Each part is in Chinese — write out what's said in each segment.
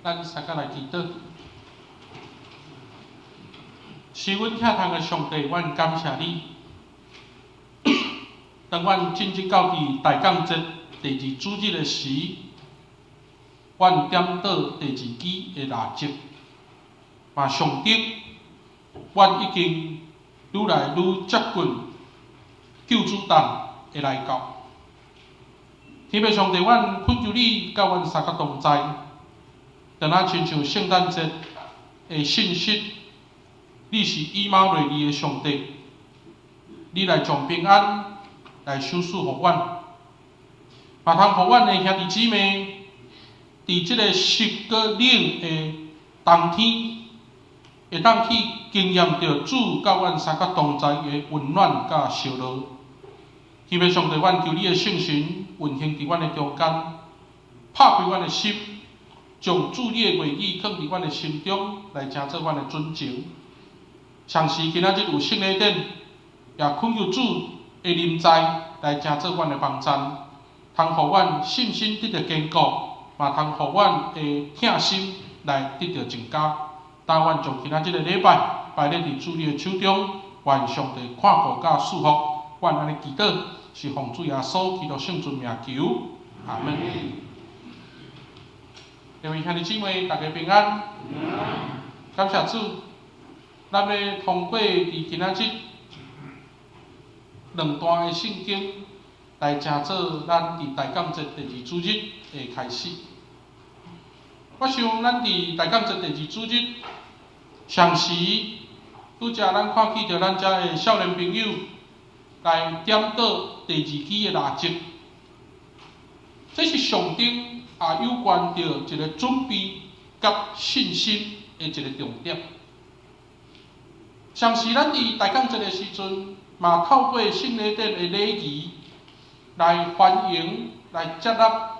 咱三个来祈祷。是阮疼痛的上帝，阮感谢你。当阮进入到伫大降节第2主日的时，阮点到第2支的蜡烛，嘛上顶，阮已经愈来愈接近救主党的来到。天父上帝，阮恳求你甲阮三个同在，就那亲像圣诞节的信息，你是以马内利的上帝，你来将平安来守护互阮，嘛通互阮的兄弟姊妹，伫即个湿个冷的冬天，会当去经验到主甲阮三个同在的温暖甲烧热。天父上帝，阮求你的圣神运行伫阮的中间，拍开阮的心，将主你的话语放伫阮的心中，来成做阮的准情。像是今仔日有圣礼典，也恳求主的临在来成做阮的帮助，通互阮信心得到坚固，嘛通互阮的疼心来得到增加。但愿将今仔日的礼拜摆咧伫主你的手中，愿上帝看顾甲赐福。愿安尼祈祷，是奉主耶稣基督圣尊名求，阿门。各位兄弟姊妹，大家平安。感谢主，咱要通过伫今仔日2段的圣经，来成做咱伫大降节第2主日的开始。我想咱伫大降节第2主日，上时拄则咱看见着咱遮的少年朋友来点到第2支的蜡烛，这是上顶有关着一个准备甲信心的一个重点。上时咱伫大降节的时阵，嘛透过圣礼典的礼仪来欢迎、来接纳，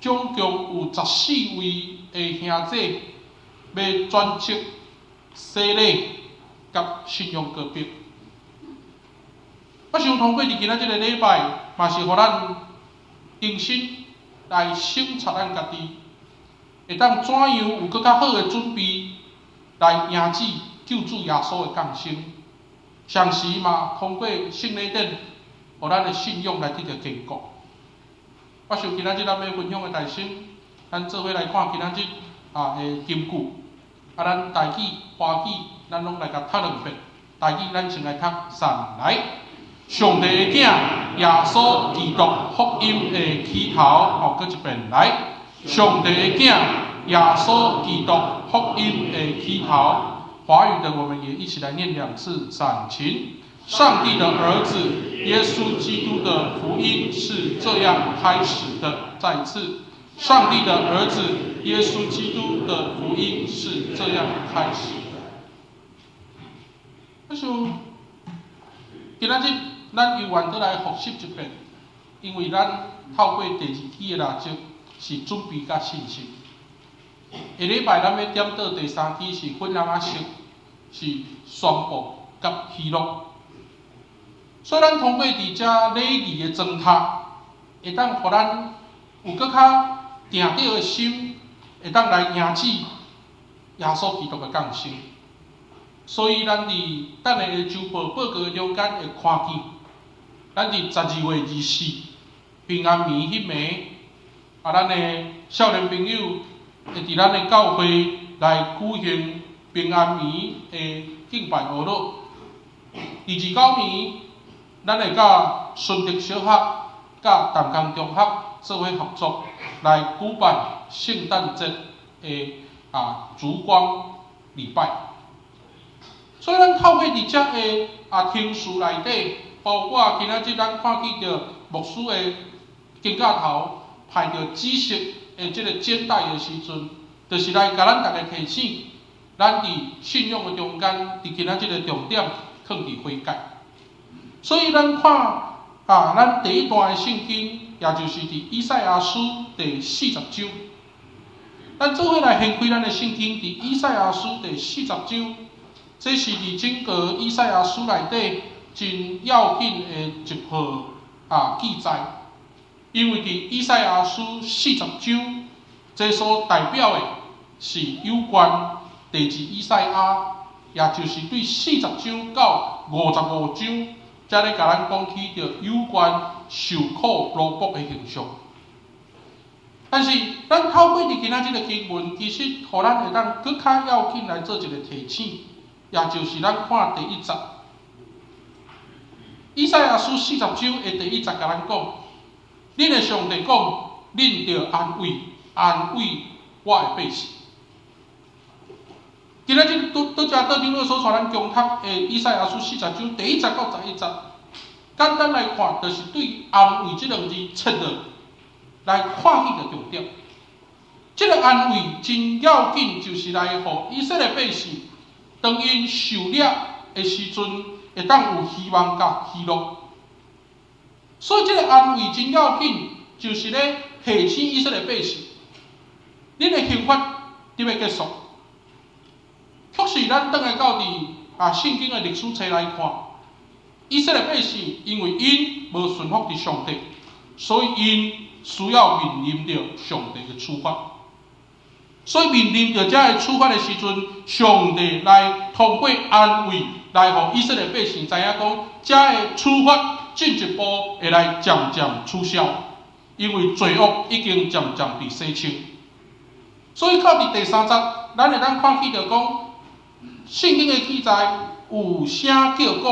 总共有14位的兄弟要转职洗礼甲信仰告别。我想通过伫今仔日个礼拜，嘛是互咱重新来省察咱家己，会当怎样有更较好的准备来迎接救主耶稣的降生。上时嘛通过圣礼典，互咱的信仰来得到坚固。我想今仔日咱要分享的大心，咱做伙来看今仔日的金句。咱台语、华语，咱拢来甲读2遍。台语咱先来读3来。上帝的囝耶稣基督福音的起头，搁一遍来。上帝的囝耶稣基督福音的起头。华语的我们也一起来念2次，3请。上帝的儿子耶稣基督的福音是这样开始的。再一次，上帝的儿子耶稣基督的福音是这样开始的。我想，今仔日咱犹原倒来复习一遍，因为咱透过第2支的蜡烛是准备甲信心。下礼拜咱要点到第3支是粉红色，是宣布甲喜乐。所以咱通过伫遮礼仪的装塔，会当互咱有搁较定定的心，会当来迎接耶稣基督的降生。所以咱伫等下的周报报告的中间会看见，咱伫12月24平安暝迄暝，咱的少年朋友会伫咱的教会来举行平安暝的敬拜娱乐。第29暝，咱会甲顺德小学、甲淡江中学做伙合作，来举办圣诞节的烛光礼拜。所以咱透过伫遮的听书内底，包括今仔日咱看见着牧师的肩胛头派着紫色的这个肩带的时阵，就是来甲咱大家提醒，咱伫信仰的中间，伫今仔日的重点放伫悔改。所以咱看咱第1段的圣经，也就是伫以赛亚书第40章。咱做伙来掀开咱的圣经，伫以赛亚书第40章，这是伫整个以赛亚书内底真要紧的一号记载，因为伫以赛亚书40章，这所代表的是有关第2以赛亚，也就是对40章到55章，才咧甲咱讲起着有关受苦劳碌的形象。但是，咱透过今仔日个经文，其实互咱会当更较要紧来做一个提醒，也就是咱看第1节，以赛亚书40章的第1节，甲咱讲，恁的上帝讲，恁着安慰我的百姓。今仔日倒只倒顶落所带咱共读的以赛亚书40章第1节到11节，简单来看，就是对安慰这2字切落来看起个重点。这个安慰真要紧，就是来互以色列百姓，当因受掠的时阵，会当有希望甲喜乐。所以这个安慰真要紧，就是咧提醒以色列百姓，恁的刑罚得要结束。确实，咱倒来到圣经的历史册来看，以色列百姓因为因无顺服伫上帝，所以因需要面临着上帝的处罚。所以面临着这个处罚的时阵，上帝来通过安慰，来互以色列百姓知影讲，这个处罚进一步会来渐渐取消，因为罪恶已经渐渐被洗清。所以到第3节，咱会当看起着讲，圣经的记载有声叫讲，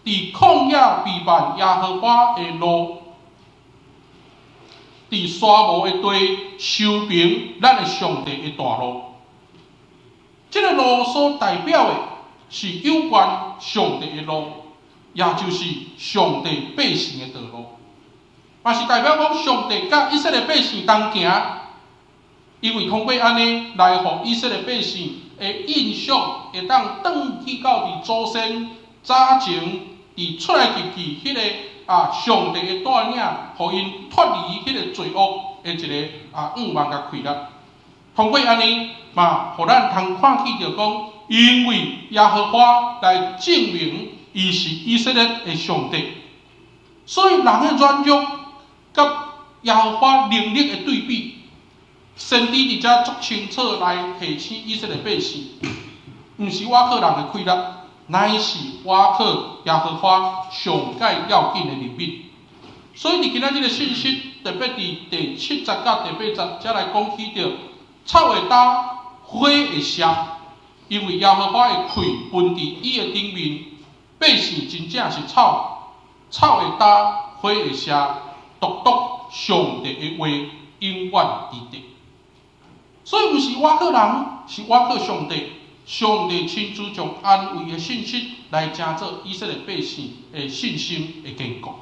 伫旷野避难耶和华的路，伫沙漠的地修平咱的上帝的道路。这个路所代表的是有关上帝的路，也就是上帝百姓的道路，嘛是代表讲上帝甲以色列百姓同行，因为通过安尼来互以色列百姓的印象会当转去到伫祖先早前伫出来记迄个上帝的带领，互因脱离迄个罪恶的一个愿望甲开了。通过安尼嘛，互咱通看起着讲，因为耶和华来证明伊是以色列的上帝，所以人的软弱甲耶和华能力的对比，先知伫遮足清楚来提醒以色列百姓，毋是我靠人的气力，乃是我靠耶和华上界要紧的能力。所以伫今仔日的信息，特别伫第7节到第8节，才来讲起着草会焦，火会烧，因为耶和华的气喷伫伊的顶面，百姓真正是草，草会焦，火会烧，独上帝的话永远伫地。所以毋是我靠人，是我靠上帝。上帝亲自将安慰的信息来成做以色列百姓的信心的坚固。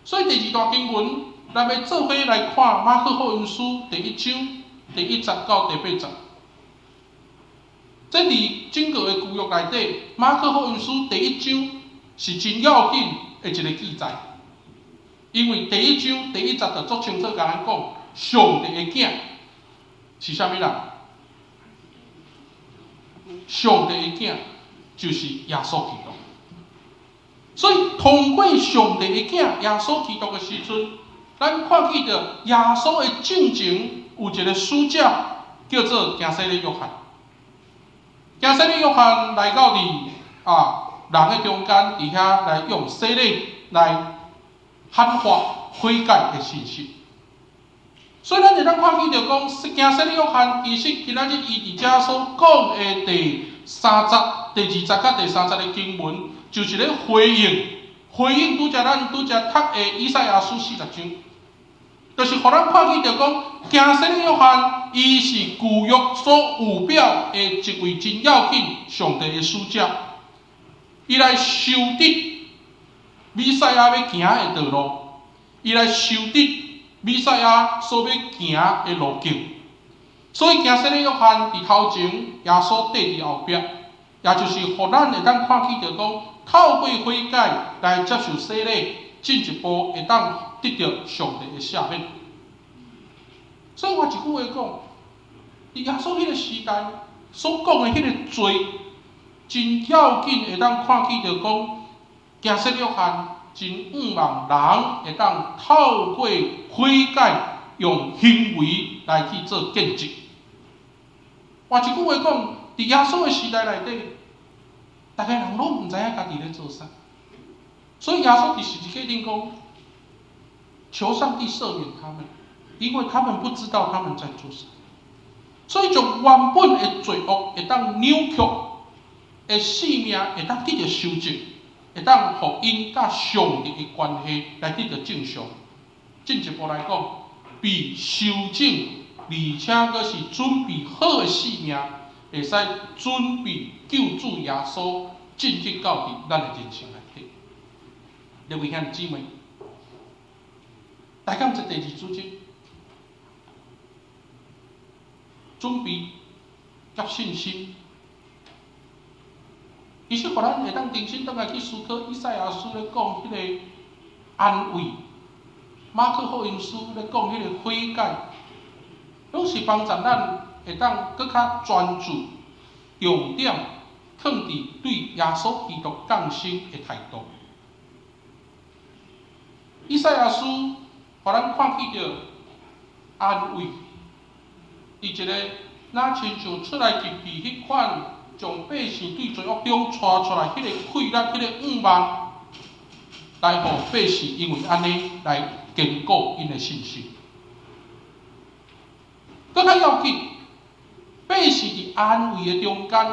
所以第2段经文，咱要做伙来看马可福音书第1章第1节到第8节。这伫整个的旧约内底，马可福音书第1章是真要紧的一个记载，因为第1章第1节就足清楚甲咱讲，上帝的囝是啥物人？上帝的囝就是耶稣基督。所以通过上帝的囝耶稣基督的时阵，咱看见着耶稣的正前有一个使者叫做加西利约翰。加西利约翰来到人的中间，伫遐来用洗礼来喊发悔改的信息。所以咱会当看见着讲，加西利约翰其实今仔日伊伫遮所讲的第2节到第3节的经文，就是咧回应拄则咱读的以赛亚书40章，就是互咱看见着讲，加西利约翰伊是旧约所预表的一位真要紧上帝的使者，伊来修直弥赛亚要行的道路，伊来修直弥赛亚所要行的路径。所以加西利约翰伫头前，耶稣缀伫后壁，也就是互咱会当看见着讲，透过悔改来接受洗礼，进一步会当得到上帝的赦免。所以换一句话讲，伫耶稣迄个时代所讲的迄个罪，真要紧会当看见着讲，加西利约翰真希望人会当透过悔改，用行为来去做见证。换一句话讲，伫耶稣的时代内底，大家人拢唔知影家己咧做啥，所以耶稣伫十字架顶讲，求上帝赦免他们，因为他们不知道他们在做啥。所以从原本的罪恶会当扭曲，的生命会当得到修正，会当互因甲上帝的关系来得到正常。进一步来讲，被修正，而且佫是准备好的生命，会使准备救主耶稣进入到伫咱的人生内底。各位兄姊妹，大家这第二主题，准备甲信心。其实，互咱会当重新倒来去思考，以赛亚书咧讲迄个安慰，马可福音书咧讲迄个悔改，拢是帮助咱会当更较专注、重点放伫对耶稣基督降生的态度。以赛亚书，互咱看见着安慰，伫一个哪亲像出来入去迄款。将百姓对罪恶中带出来，迄个溃烂，迄个五万，来互百姓因为安尼来坚固因的信心。更较要紧，百姓伫安慰的中间，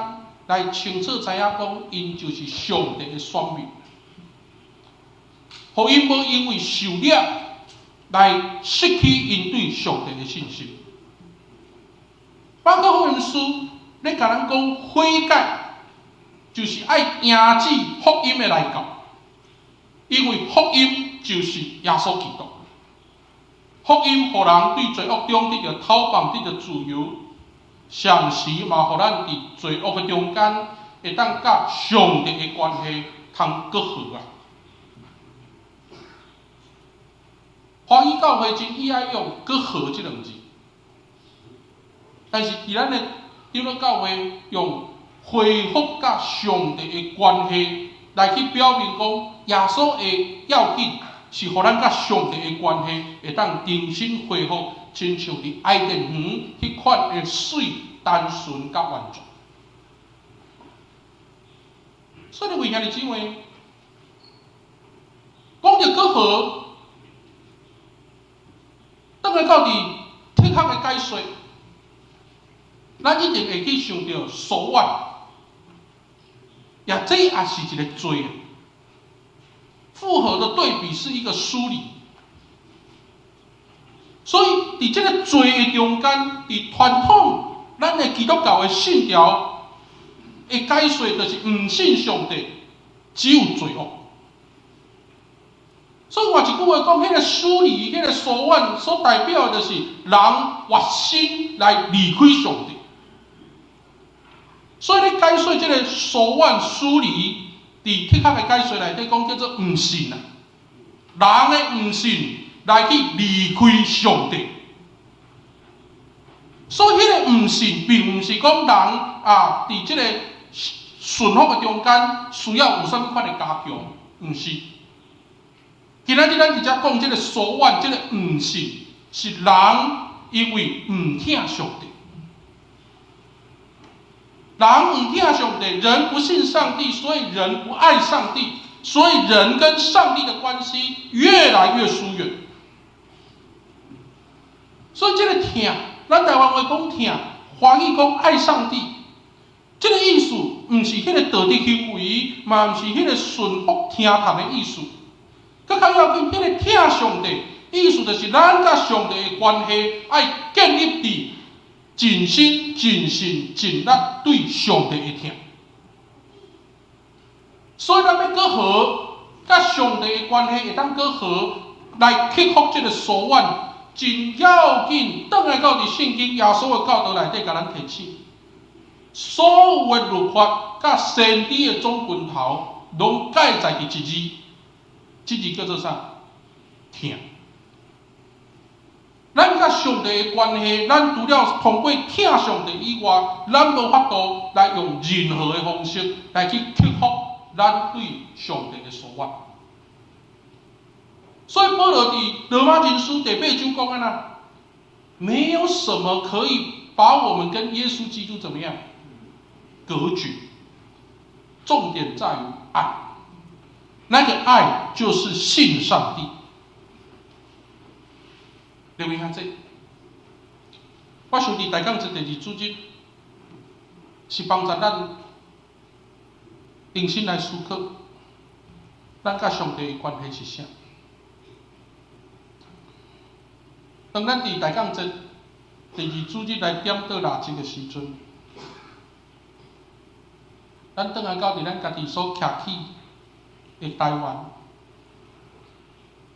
来清楚知影讲，因就是上帝的选民，互因无因为受掠来失去因对上帝的信心。马可福音书。咧甲咱讲悔改，就是爱迎接福音的来到，因为福音就是耶稣基督。福音互人对罪恶中得到讨放，得到自由，同时嘛，互咱伫罪恶的中间，会当甲上帝的关系通搁好啊。华语教会真喜爱用“搁好”这两字，但是伫咱的因为教会用恢复甲上帝的关系来去表明讲，耶稣的要紧是互咱甲上帝的关系会当重新恢复，亲像伫爱甸园迄款的水、单纯甲完全。所以，为兄弟姊妹，讲到搁好，倒来到伫铁壳的解说。咱一定会去想到手腕，这也是一个罪。复合的对比是一个疏离，所以伫这个罪的中间，伫传统咱的基督教的信条的解说，就是唔信上帝，只有罪恶。所以换一句话讲，迄个疏离、迄个手腕所代表的就是人决心来离开上帝。所以你解说这个手腕疏离，伫铁壳的解说内底讲叫做唔信啊，人的唔信来去离开上帝。所以迄个唔信，并唔是讲人伫这个顺服的中间需要有什么款的加强，唔是。今仔日咱直接讲这个手腕，这个唔信是人因为唔听上帝。人唔听上帝，人不信上帝，所以人不爱上帝，所以人跟上帝的关系越来越疏远。所以这个听，咱台湾话讲听，华语讲爱上帝，这个意思唔是迄个道德行为，嘛唔是迄个顺服听谈的意思。更较要紧，迄个听上帝，意思就是咱甲上帝的关系爱建立伫尽心、尽性、尽力对上帝的听，所以咱要搁好，甲上帝的关系会当搁好，来克服这个手腕，真要紧。倒来到伫圣经耶稣的教导内底，甲咱提醒，所有的律法甲先知的总拳头，拢盖在伫一字，这字叫做啥？听。咱甲上帝的关系，咱除了通过听上帝以外，咱无法度来用任何的方式来去克服咱对上帝的所望。所以保罗伫罗马人书第8章讲安那，没有什么可以把我们跟耶稣基督怎么样隔绝。重点在于爱，那个爱就是信上帝。留意下这，我想伫大讲这第二主日，是帮助咱重新来思考，咱甲上帝的关系是啥？当咱伫大讲这第二主日来点倒垃圾的时阵，咱转来到伫咱家己所徛起的台湾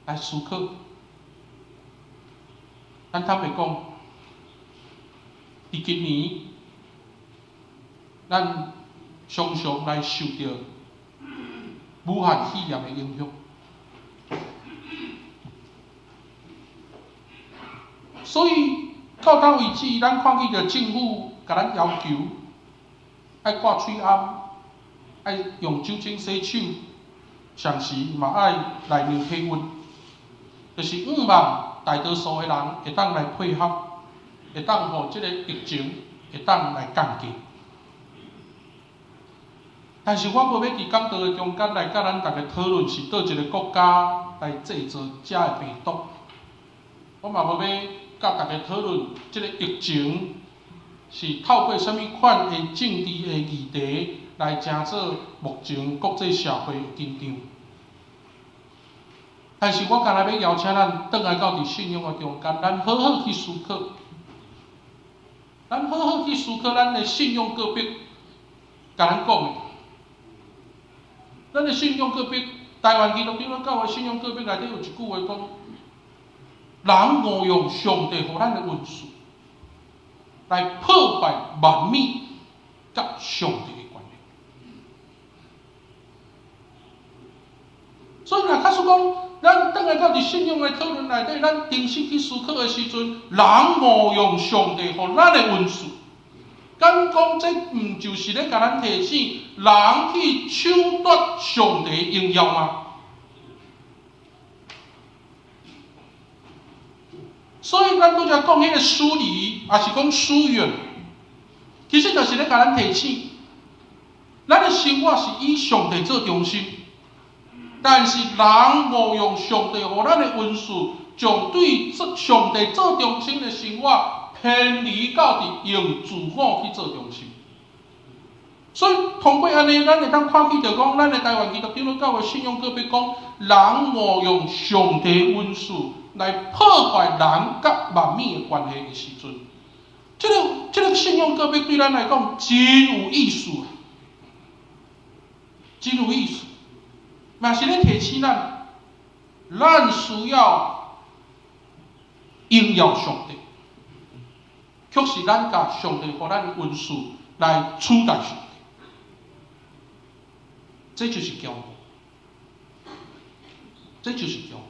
来思考。咱坦白讲，伫今年，咱常常来受到武汉肺炎的影响，所以到到为止，咱看见着政府甲咱要求，爱挂嘴暗，爱用酒精洗手，上时嘛爱内面体温，就是望大多数的人会当来配合，会当互这个疫情会当来降低。但是我无要伫讲道的中间来甲咱大家讨论是倒一个国家来制造这的病毒，我嘛无要甲大家讨论这个疫情是透过什么款的政治的议题来成做目前国际社会的紧张。但是我干那要邀请咱转来到伫信仰的中间，咱好好去思考，咱好好去思考咱的信仰个别，甲咱讲的，咱的信仰个别，台湾基督教教会信仰个别内底有一句话讲：人误用上帝互咱的恩赐，来破坏万物甲上帝的关系。所以若假使讲，咱转来到伫信仰的讨论内底，咱重新去思考的时阵，人误用上帝互咱的恩赐，敢讲这毋就是咧甲咱提醒，人去抢夺上帝的荣耀吗？所以咱拄则讲迄个疏离，也是讲疏远，其实就是咧甲咱提醒，咱的生活是以上帝做中心。但是人误用上帝互咱的恩赐，将对上帝做中心的生活偏离到伫用自我去做中心。所以通过安尼，咱会当看见着讲，咱的台湾基督教教会信仰个别讲，人误用上帝的恩赐来破坏人甲万物的关系的时阵，这个信仰个别对咱来讲真有意思，真有意思。嘛是咧提醒咱，咱需要荣耀上帝，却是咱甲上帝互咱的恩赐来取代上帝，这就是骄傲，这就是骄傲。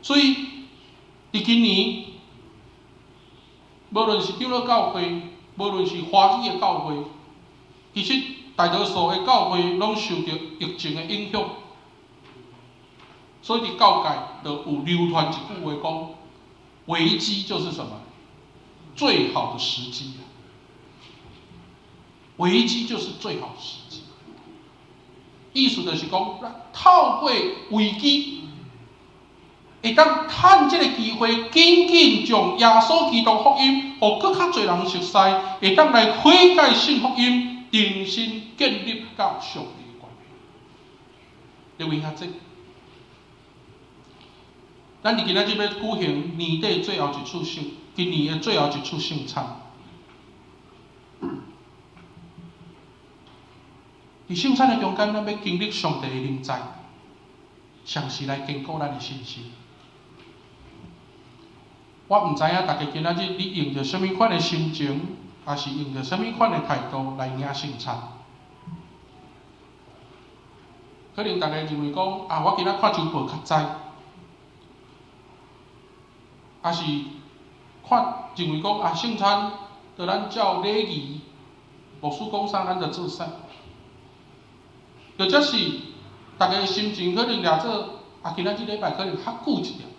所以，伫今年，无论是基督教会，无论是华语的教会，其实大多数的教会拢受到疫情的影响，所以伫教界就有流传一句话讲：危机就是什么？最好的时机。危机就是最好的时机。意思就是讲，透过危机，会当趁这个机会，紧紧将耶稣基督福音，互更较侪人熟悉，会当来悔改信福音。重新建立甲上帝的关系，留意下这。咱伫今仔日要举行年底最后一次今年的最后一次圣餐。伫圣餐的中间，咱要经历上帝的临在，上时来坚固咱的信心。我毋知影大家今仔日你用着什么款的心情？也是用着什么款的态度来领圣餐？可能大家认为讲我今仔看周报较知，也是认为讲圣餐，就咱照礼仪，牧师讲啥咱就做啥。或者是大家的心情可能掠做今仔日礼拜可能较久一点。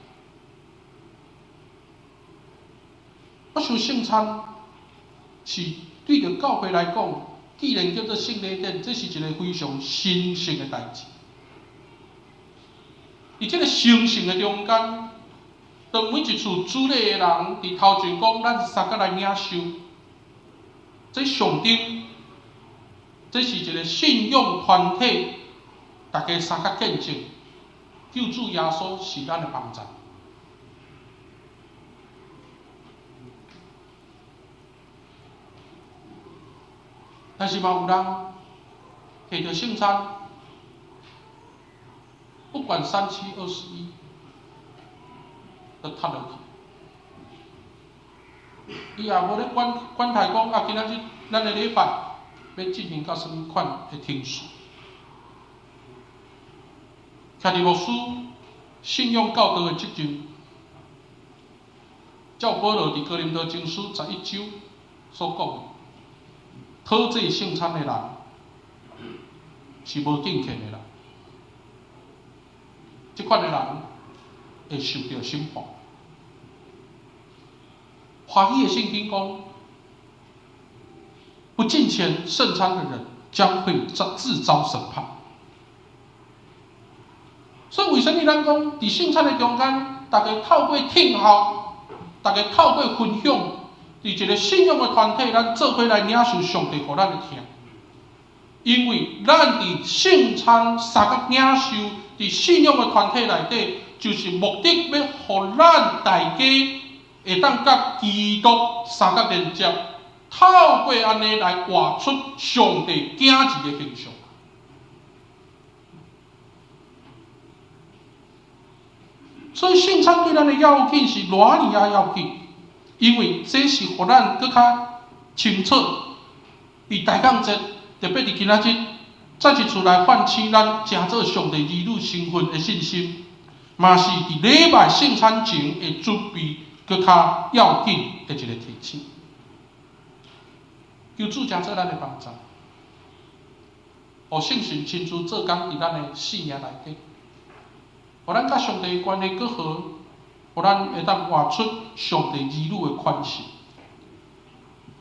我想圣餐是对着教会来讲，既然叫做圣礼典，这是一个非常神圣的代志。伫这个神圣的中间，当每一处主礼的人伫头前讲，咱三个来领受，这上顶，这是一个信仰团体，大家三个见证，救主耶稣是咱的帮助。但是嘛，有人摕着圣餐，不管3721，就踢落去。伊也无咧管台讲啊，今仔日咱的礼拜要进行到什么款的程序？徛伫牧师信仰教导的责任，照保罗伫哥林多前书11章所讲的。讨这圣餐的人是无敬虔的人，这款的人会受到审判。华裔的圣经讲，不敬虔圣餐的人将会自遭审判。所以为什么咱讲伫圣餐的中间，大家透过听候，大家透过分享？伫一个信仰的团体，咱做伙来领受上帝互咱的听，因为咱伫圣餐三角领受，伫信仰的团体内底，就是目的要互咱大家会当甲基督三角连接，透过安尼来活出上帝子儿的形象。所以圣餐对咱的要紧是偌尼啊要紧。因为这是互咱更较清楚，伫大降节，特别伫今仔日，再一次来唤起咱诚做上帝儿女身份的信心，嘛是伫礼拜圣餐前的准备更较要紧的一个提醒。求主诚做咱的帮助，互圣神亲自做工伫咱的生命内底，互咱甲上帝的关系更好。互咱会当活出上帝儿女的款式，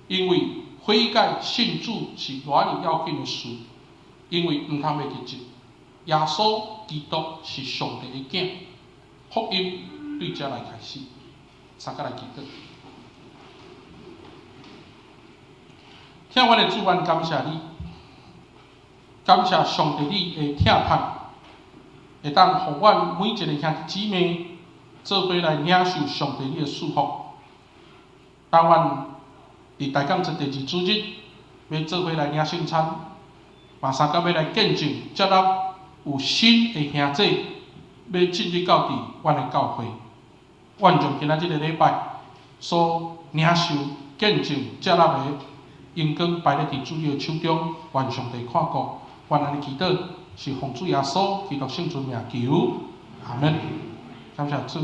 因为悔改信主是偌尼要紧的事，因为毋通袂记住，耶稣基督是上帝的囝，福音对遮来开始，三个来记得。听阮的主愿感谢你，感谢上帝你的疼盼，会当互阮每一个兄弟姊妹。做伙来领受上帝你的祝福。当阮伫大降节第2主日，要做伙来领圣餐，马上要来见证接纳有新的兄弟要进入到伫阮的教会。愿将今仔日的礼拜所领受见证接纳的阳光摆咧伫主你的手中，愿上帝看顾。愿安尼祈祷是奉主耶稣基督圣尊名求，阿门。感谢主。